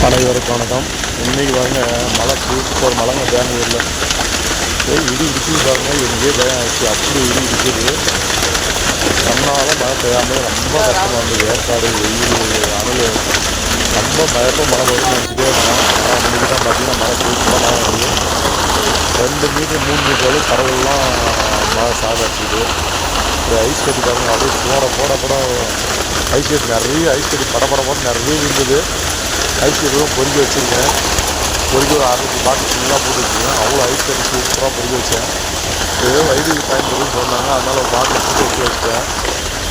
அனைவருக்கும் வணக்கம். இன்றைக்கி பாருங்கள் மழை சூப்பர் மழைங்க பெங்களூரில். இடி இடிக்குது பாருங்கள், எனக்கே பயம் ஆச்சு. அப்படி இடி இடிக்குது. கண்ணால் மழை பெய்யாமல் ரொம்ப கஷ்டமாக இருந்தது. ஏற்காடு வெயில் அனல் ரொம்ப பயப்போ மழை வரும்னு நினச்சிட்டே இருந்தோம். ஆனால் இன்றைக்கி தான் பார்த்திங்கன்னா மழை சூப்பராக மழை வருது. 2 மீட்டர் 3 மீட்டர் வரை கடவுள்லாம் மழை சாதாச்சுது. ஐஸ் கட்டி பாருங்கள், அப்படியே போட ஐஸ் கட்டி நிறைய ஐஸ் கட்டி படப்படப்பட நிறைய இருந்தது. ஐஸ் கட்டிலாம் பொறுக்கி வச்சுருக்கேன். பொறுக்கி ஒரு 6 பாட்டில் ஃபுல்லாக போட்டு வச்சுருக்கேன். அவ்வளோ ஐஸ் கட்டி சூப்பராக பொறுக்கி வச்சேன். ஏதோ வயிறுக்கு பயன்படுதுன்னு சொன்னாங்க, அதனால் ஒரு பாட்டில் போட்டு வச்சுட்டேன்.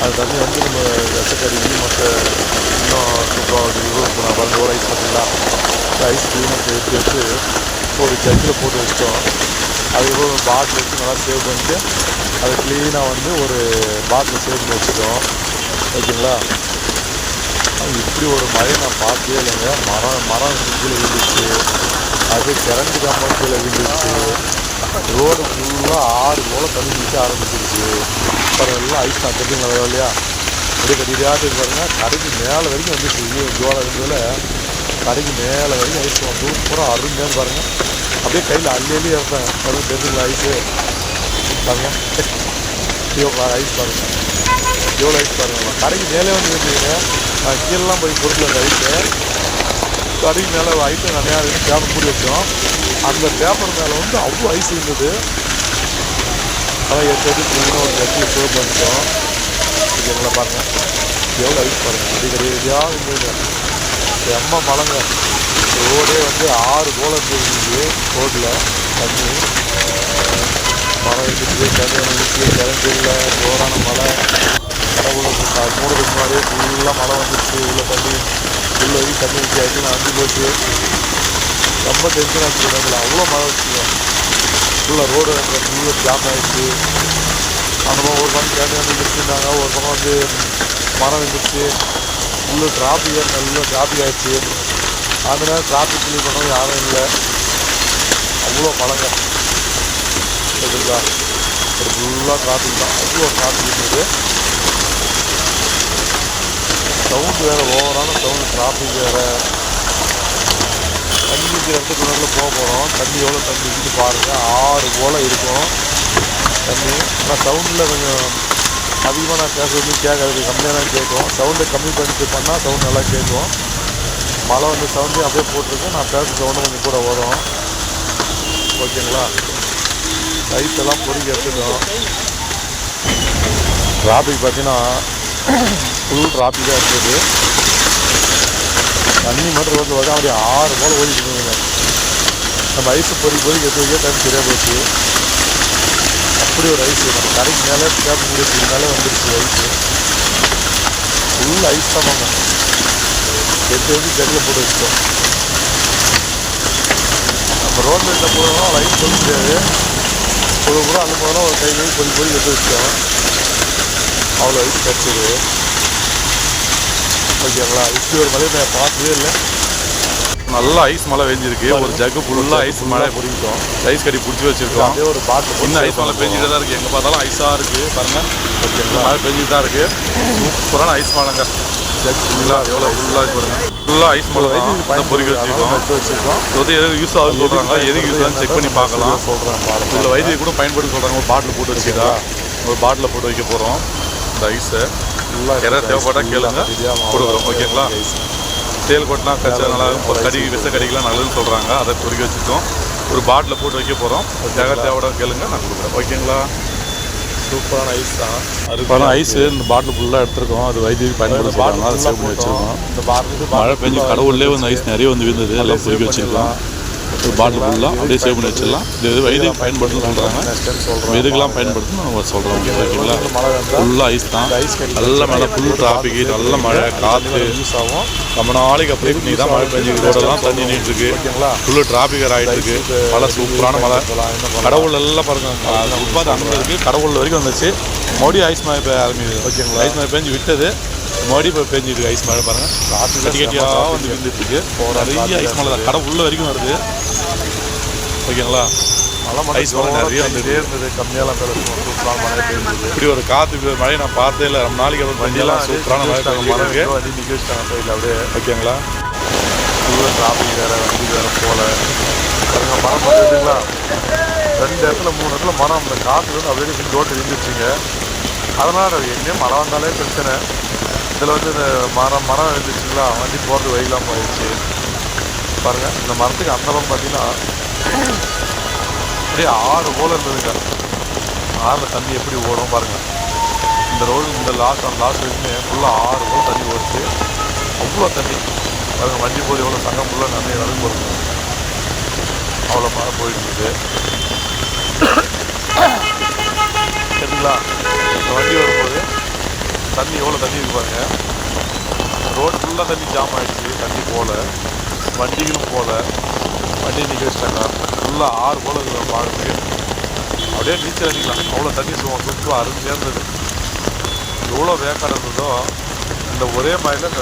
அது தண்ணி வந்து நம்ம விஷக்கறி மற்ற இன்னும் சூப்பராக இருக்கும். நான் பாருங்கள் ஒரு ஐஸ் பார்த்தீங்களா, ஐஸ் க்ளீனாக எடுத்து ஒரு ஜக்கில் போட்டு வச்சிட்டோம். அதுக்கப்புறம் பாட்டில் வச்சு நல்லா சேவ் பண்ணிட்டு அதை க்ளீனாக வந்து ஒரு பாட்டில் சேவ் பண்ணி வச்சுட்டோம். ஓகேங்களா. இப்படி ஒரு மழையை நான் பார்த்தே இல்லைங்க. மரம் கீழே விழுந்துச்சு, அது கரண்ட் கம்பம் கீழே விழுந்துச்சு. ரோடு ஃபுல்லாக 6 போல தண்ணி நிற்க ஆரம்பிச்சிருச்சு. அப்புறம் எல்லாம் ஐஸ் தான் கட்டிங்களா இல்லையா, அப்படியே கட்டிட்டு பாருங்கள். கடைக்கு மேலே வரைக்கும் வந்துச்சு. ஜோலை இருந்ததில் கடைக்கு மேலே வரைக்கும் ஐஸ் சூப்பராக அருமையாக பாருங்கள். அப்படியே கையில் அள்ளி இருப்பேன். அது தெரிஞ்சுங்களா ஐஸு பாருங்கள். ஐஸ் பாருங்கள், எவ்வளோ ஐஸ் பாருங்கள். கடைக்கு மேலே வந்து இருந்தீங்க. நான் கீழெலாம் போய் பொருட்கள் அந்த ஐஸு கடைக்கு மேலே ஐட்டம் நிறையா பேப்பர் மூடி வச்சோம். அந்த பேப்பர் மேலே வந்து அவ்வளோ ஐஸ் இருந்தது. அதான் எடுத்து க்ளீனாக ஒரு ஜக்கில் சேவ் பண்ணிட்டோம். ஓகேங்களா. பாருங்கள் எவ்வளோ ஐஸ் பாருங்கள். அடிக்கடியாக இருந்தது. செம்ம மழைங்க. ரோடே வந்து 6 போல இருந்துச்சு. ரோட்டில் தண்ணி மழை இருந்துச்சு, தண்ணி வந்துச்சு, கரண்ட் இல்லை, ஜோரான மழை. கடவுளுக்கு 3 நாளைக்கு முன்னாடியே ஃபுல்லாக மழை வந்துடுச்சு. உள்ள தண்ணி உள்ள வரைக்கும் தண்ணி வச்சு ஆகிட்டு நான் அஞ்சு போச்சு. ரொம்ப டென்ஷன் ஆச்சு. அவ்வளோ மழை வச்சுங்க. ஃபுல்லாக ரோடு ஃபுல்லாக ஜாம் ஆகிடுச்சு. அந்த மாதிரி ஒரு பக்கம் தண்ணி வந்துருச்சுருந்தாங்க, ஒரு பக்கம் வந்து மரம் வந்துடுச்சு. ஃபுல்லு டிராஃபிக் நல்லா டிராஃபிக் ஆகிடுச்சு. அதனால் டிராஃபிக் கிளீன் பண்ணவும் யாரும் இல்லை. அவ்வளோ மழைங்க. சரிங்களா. ஒரு ஃபுல்லாக டிராஃபிக் தான், அவ்வளோ டிராஃபிக் இருந்தது. சவுண்டு வேறு, ஓவரான சவுண்டு, டிராஃபிக் வேறு. தண்ணி இருக்கிற இடத்துக்கு போக போகிறோம். தண்ணி எவ்வளோ தண்ணி இருக்குன்னு பாருங்கள். 6 போல் இருக்கும் தண்ணி. ஆனால் சவுண்டில் கொஞ்சம் அதிகமாக நான் பேசுறது கேட்காது, கம்மியாக தான் கேட்கும். சவுண்டை கம்மி பண்ணிட்டு பண்ணால் சவுண்டு நல்லா கேட்கும். மழை வந்து சவுண்டையும் அப்படியே போட்டிருக்கேன். நான் பேசுகிற சவுண்டு கொஞ்சம் கூட வரும். ஓகேங்களா. ஐஸ் எல்லாம் பொறுக்கி எடுத்துட்டோம். டிராஃபிக் பார்த்தீங்கன்னா ஃபுல் டிராஃபிக்காக இருக்குது. தண்ணி மட்டும் ரோட்டில் பார்த்தா அப்படியே 6 போல் ஓடிட்டு இருந்ததுங்க. நம்ம ஐஸு பொறுக்கி எடுத்து வைக்க டைம் சரியாக போச்சு. அப்படி ஒரு ஐஸு நம்ம கடைக்கு மேலே கேப் முடிச்சு மேலே வந்துருச்சு ஐஸு. ஃபுல் ஐஸ் தான் வாங்க. எடுத்து வந்து ஜக்கில் போட்டு வச்சிட்டோம். நம்ம ரோட்டில் இருந்த போதும் ஐஸ் சொல்ல முடியாது. பூரா அந்த போதெல்லாம் ஒரு கை பொறுக்கி எடுத்து வச்சிட்டோம். அவ்வளோ ஐஸ் கிடச்சிது. ஓகேங்களா. இப்படி ஒரு மழை நான் பார்த்ததே இல்லை. நல்லா ஐஸ் மழை பெஞ்சிருக்கு. ஒரு ஜக்கு ஃபுல்லாக ஐஸ் மழை பிடிக்கிட்டோம். ஐஸ் கட்டி பிடிச்சி வச்சுருக்கோம். அதே ஒரு பாட்டில் இன்னும் ஐஸ் மழை பெஞ்சிட்டு தான் இருக்குது. எங்கே பார்த்தாலும் ஐஸாக இருக்குது பாருங்கள். ஓகேங்களா. மழை பெஞ்சிட்டு தான் இருக்குது. சூப்பரான ஐஸ் மழைங்க. ஜக் ஃபுல்லாக எவ்வளோ ஃபுல்லாக பாருங்கள். ஃபுல்லாக ஐஸ் மழை தான் பொறுக்கி வச்சுருக்கோம். இது எது யூஸ் ஆகுது சொல்கிறாங்க, எதுக்கு யூஸ் ஆகுதுன்னு செக் பண்ணி பார்க்கலாம் சொல்கிறேன். இதில் வைத்தியை கூட பயன்படுத்த சொல்கிறாங்க. ஒரு பாட்டில் போட்டு வச்சுக்கா, ஒரு பாட்டில் போட்டு வைக்க போகிறோம். இந்த ஐஸை யாராவது தேவைப்பட்டால் கேளுங்க, கொடுக்குறோம். ஓகேங்களா. தேல் கொட்டினா நல்லா கடி விஷ கடிக்கலாம் நல்லதுன்னு சொல்கிறாங்க. அதை பொறுக்கி வச்சுருக்கோம். ஒரு பாட்டில் போட்டு வைக்க போகிறோம். தேவைப்பட கேளுங்க, நான் கொடுக்குறேன். ஓகேங்களா. சூப்பரான ஐஸ் தான். அதுக்கான ஐஸு இந்த பாட்டில் ஃபுல்லாக எடுத்துருக்கோம். அது வைத்தியத்துக்கு பயன்படுத்த சொல்கிறாங்க. அதை சேவ் பண்ணி வச்சுருக்கோம். இந்த பாட்டில் மழை பெஞ்சு கடவுள்லேயே வந்து ஐஸ் நிறைய வந்து விழுந்தது. எல்லாம் பொறுக்கி வச்சுருக்கலாம். ஒரு பாட்டில் ஃபுல்லாக அப்படியே சேவ் பண்ணி வச்சிடலாம். இது வைத்தியம் பயன்படுத்தணும்னு சொல்கிறாங்க. எதுக்கெல்லாம் பயன்படுத்தணும் நம்ம சொல்கிறோம். ஓகேங்களா. ஃபுல்லாக ஐஸ் தான். நல்ல மழை, ஃபுல் டிராஃபிக்கு, நல்ல மழை, காற்று யூஸ் ஆகும். ரொம்ப நாளைக்கு அப்படியே நீ தான் மழை பெஞ்சு ரோடெல்லாம் தண்ணி நின்றுருக்கு. ஃபுல்லு டிராஃபிக் ஆகிட்டு இருக்கு. மழை சூப்பரான மழை. கடவுள் எல்லாம் பாருங்கள். ஃபுட்பாத் அங்கே இருக்குது, கடவுள் வரைக்கும் வந்துச்சு. மறுபடியும் ஐஸ் மழை பெய்ய ஆரம்பிக்குது. ஓகேங்களா. ஐஸ் மழை பெஞ்சு விட்டது, மறுபடியும் இப்போ பெஞ்சிருக்கு ஐஸ் மழை பாருங்கள். கட்டி கட்டியாக வந்து விழுந்துட்டுருக்கு. நிறைய ஐஸ் மழை தான். கடை உள்ள வரைக்கும் வருது. ஓகேங்களா. ஐஸ் மழை நிறைய வந்துட்டே இருந்தது. கம்மியாலாம் சூப்பரான மழை பெய்யுது. இப்படி ஒரு காற்று மழை நான் பார்த்தே இல்லை. ரொம்ப நாளைக்கு அப்புறம் பெஞ்செல்லாம் சூப்பரான மழை பெய்யுது. நிற்க வச்சிட்டாங்க சைடில் அப்படியே. ஓகேங்களா. ஃபுல்லாக டிராஃபிக் வேறு வண்டி வேறு போகல பாருங்க. மரம் பார்த்துக்கிட்டீங்களா, 2 இடத்துல 3 இடத்துல மரம் அந்த காற்று வந்து அப்படியே ரோட்டில் இருந்துச்சுங்க. அதனால் எங்கேயும் மழை வந்தாலே பிரச்சனை. இதில் வந்து இந்த மரம் இருந்துச்சுங்களா, வண்டி போகிறது வழியில்லாமல் ஆயிடுச்சு பாருங்கள். இந்த மரத்துக்கு அந்த பக்கம் பார்த்தீங்கன்னா அப்படியே ஆறு போல் இருந்ததுங்க. ஆறில் தண்ணி எப்படி ஓடும் பாருங்கள். இந்த ரோடு இந்த லாஸ்ட் வரைக்குமே ஃபுல்லாக 6 போல் தண்ணி ஓடிச்சு. அவ்வளோ தண்ணி பாருங்கள். வண்டி போது எவ்வளோ சங்கம் ஃபுல்லாக நிறைய நடந்து போகுது, அவ்வளோ மழை போயிட்டுருக்கு சரிங்களா. இந்த வண்டி வரும்போது தண்ணி எவ்வளோ தண்ணி இருக்கு பாருங்க. ரோடு ஃபுல்லாக தண்ணி ஜாம் ஆகிடுச்சு. தண்ணி போகல, வண்டிகளும் போகல, வண்டி நிற்க வச்சிட்டாங்க. ஃபுல்லாக 6 போல் இருக்குது பார்க்குறதுக்கு. அப்படியே நீச்சல் அடிக்கலாம், அவ்வளோ தண்ணி சுத்தமாக அருமையாக இருந்தது. எவ்வளோ வேக்காடு இருந்ததோ இந்த ஒரே மழையில் இந்த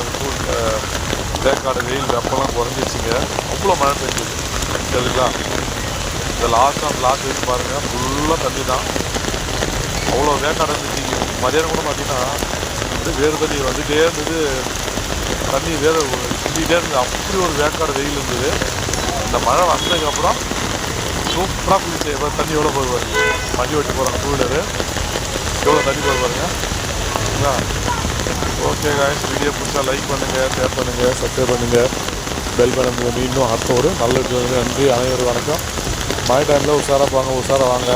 வேக்காடு வெயில் வெப்பம்லாம் குறைஞ்சிச்சுங்க. அவ்வளோ மழை பெஞ்சது சரிங்களா. இந்த லாஸ்ட் வரைக்கும் பாருங்கள் ஃபுல்லாக தண்ணி தான். அவ்வளோ வேக்காடு இருந்துச்சு. மதியானம் கூட பார்த்தீங்கன்னா வந்து வேறு தண்ணி வந்துகிட்டே இருந்தது. தண்ணி வேறு சுற்றிக்கிட்டே இருந்தது. அப்படி ஒரு வேக்காடு வெயில் இருந்தது. இந்த மழை வந்ததுக்கப்புறம் சூப்பராக குளிச்சு. எவ்வளோ தண்ணி எவ்வளோ போடுவார், வண்டி ஓட்டி போகிறாங்க 2 வீலரு, எவ்வளோ தண்ணி போடுவாருங்க சரிங்களா. ஓகே காய்ஸ், வீடியோ பிடிச்சா லைக் பண்ணுங்கள், ஷேர் பண்ணுங்கள், சப்ஸ்கிரைப் பண்ணுங்கள், பெல் பண்ணுங்கள். மீண்டும் அடுத்த ஒரு நல்ல வீடியோ. நன்றி, அனைவரும் வணக்கம். மழை டைமில் உஷாராக வாங்க.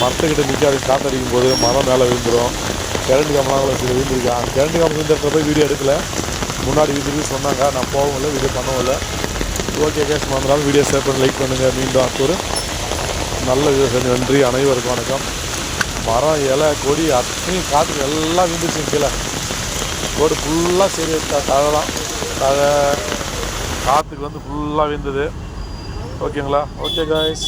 மரத்துக்கிட்ட நிற்காது, காற்றடிக்கும் போது மரம் மேலே விழுந்துடும். கரண்ட் கம்பெல்லாம் சில விழுந்துருக்கான். கரண்ட் கம்பெனி விழுந்துட்ட போய் வீடியோ எடுக்கல, முன்னாடி விழுந்துருக்கு சொன்னாங்க. நான் போகவும் இல்லை, வீடியோ பண்ணவும் இல்லை. ஓகே கேஸ், வந்தாலும் வீடியோ ஷேர் பண்ணி லைக் பண்ணுங்கள். மீண்டும் அடுத்த ஒரு நல்ல வீடியோ. நன்றி, அனைவருக்கும் வணக்கம். மரம் இலை கொடி அத்தனையும் காற்றுக்கு எல்லாம் விழுந்துருச்சு. கீழே ரோடு ஃபுல்லாக சரி தழலாம் காற்றுக்கு வந்து ஃபுல்லாக விழுந்தது. ஓகேங்களா. Okay guys.